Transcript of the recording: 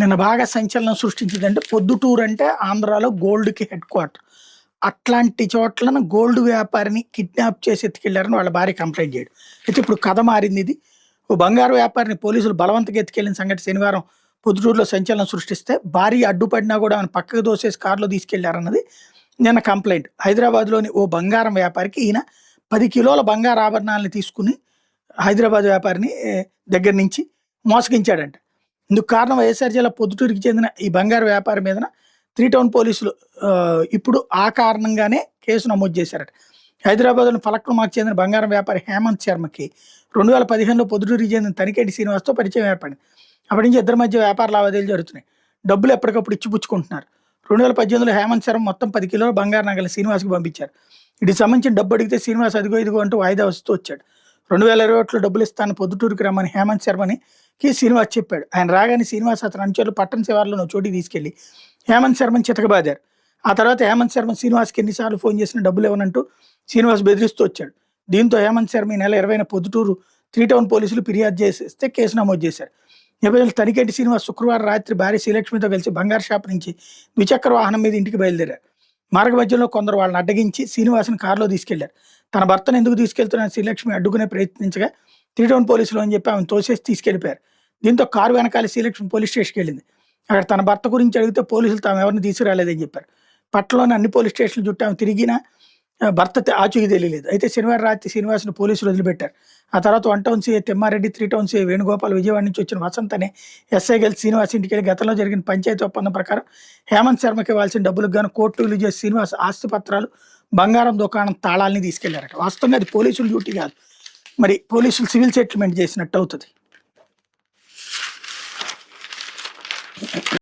నిన్న బాగా సంచలనం సృష్టించిందంటే పొద్దుటూరు అంటే ఆంధ్రాలో గోల్డ్‌కి హెడ్ క్వార్టర్. అట్లాంటి చోట్లన గోల్డ్ వ్యాపారిని కిడ్నాప్ చేసి ఎత్తుకెళ్లారని వాళ్ళ భార్య కంప్లెయింట్ చేయడం. అయితే ఇప్పుడు కథ మారిందిది. ఓ బంగారు వ్యాపారిని పోలీసులు బలవంతంగా ఎత్తుకెళ్లిన సంగతి శనివారం పొద్దుటూరులో సంచలనం సృష్టిస్తే, భార్య అడ్డుపడినా కూడా ఆమెను పక్కకు దోసేసి కారులో తీసుకెళ్లారన్నది నిన్న కంప్లెయింట్. హైదరాబాద్‌లోని ఓ బంగారం వ్యాపారికి ఈయన 10 కిలోల బంగారు ఆభరణాలను తీసుకొని హైదరాబాద్ వ్యాపారిని దగ్గర నుంచి మోసగించాడంట. ఇందుకు కారణం వైఎస్ఆర్ జిల్లా పొద్దుటూరుకి చెందిన ఈ బంగారు వ్యాపారి మీదన 3 టౌన్ పోలీసులు ఇప్పుడు ఆ కారణంగానే కేసు నమోదు చేశారట. హైదరాబాద్‌లోని ఫలక్నుమాకు చెందిన బంగారం వ్యాపారి హేమంత్ శర్మకి 2015లో పొద్దుటూరుకి చెందిన తనికేటి శ్రీనివాస్‌తో పరిచయం ఏర్పడింది. అప్పటి నుంచి ఇద్దరి మధ్య వ్యాపార లావాదేవీలు జరుగుతున్నాయి. డబ్బులు ఎప్పటికప్పుడు ఇచ్చిపుచ్చుకుంటున్నారు. 2018లో హేమంత్ శర్మ మొత్తం 10 కిలోల బంగారు నగలు శ్రీనివాస్‌కి పంపించారు. వీటికి సంబంధించిన డబ్బు అడిగితే శ్రీనివాస్ అదిగో ఇదిగో అంటూ వాయిదా వస్తూ వచ్చాడు. 2021లో డబ్బులు ఇస్తాను పొద్దుటూరుకి రమ్మని హేమంత్ శర్మకి శ్రీనివాస్ చెప్పాడు. ఆయన రాగానే శ్రీనివాస్ అతని అనుచరులు పట్టణ శివార్లో చోటికి తీసుకెళ్లి హేమంత్ శర్మని చితకబాదారు. ఆ తర్వాత హేమంత్ శర్మ శ్రీనివాస్కి ఎన్నిసార్లు ఫోన్ చేసినా డబ్బులు ఇవ్వనంటూ శ్రీనివాస్ బెదిరిస్తూ వచ్చాడు. దీంతో హేమంత్ శర్మ ఈ నెల 20న పొద్దుటూరు 3 టౌన్ పోలీసులు ఫిర్యాదు చేస్తే కేసు నమోదు చేశారు. నేపథ్యంలో తనికేటి శ్రీనివాస్ శుక్రవారం రాత్రి భార్య శ్రీలక్ష్మితో కలిసి బంగారు షాప్ నుంచి ద్విచక్ర వాహనం మీద ఇంటికి బయలుదేరారు. మార్గ మధ్యలో కొందరు వాళ్ళని అడ్డగించి శ్రీనివాస్ని కారులో తీసుకెళ్లారు. తన భర్తను ఎందుకు తీసుకెళ్తున్న శ్రీలక్ష్మి అడ్డుకునే ప్రయత్నించగా 3 టౌన్ పోలీసులు అని చెప్పి ఆమెను తోసేసి తీసుకెళ్లిపోయారు. దీంతో కారు వెనకాల శ్రీలక్ష్మి పోలీస్ స్టేషన్కి వెళ్ళింది. అక్కడ తన భర్త గురించి అడిగితే పోలీసులు తాము ఎవరిని తీసుకురాలేదని చెప్పారు. పట్టణంలోని అన్ని పోలీస్ స్టేషన్లు చుట్టూ ఆమె తిరిగినా భర్త ఆచూకీ తెలియలేదు. అయితే శనివారం రాత్రి శ్రీనివాస్ను పోలీసులు వదిలిపెట్టారు. ఆ తర్వాత 1 town CI Thimma Reddy, 3 town CI Venugopal, Vijayawada నుంచి వచ్చిన వసంత్ అనే ఎస్ఐ కలిసి శ్రీనివాస్ ఇంటికి వెళ్ళి గతంలో జరిగిన పంచాయతీ ఒప్పందం ప్రకారం హేమంత్ శర్మకి ఇవ్వాల్సిన డబ్బులకు గాను కోర్టు విలువ చేసి శ్రీనివాస్ ఆస్తి పత్రాలు, బంగారం దుకాణం తాళాలని తీసుకెళ్లారట. వాస్తవంగా అది పోలీసుల డ్యూటీ కాదు, మరి పోలీసులు సివిల్ సెటిల్మెంట్ చేసినట్టు అవుతుంది.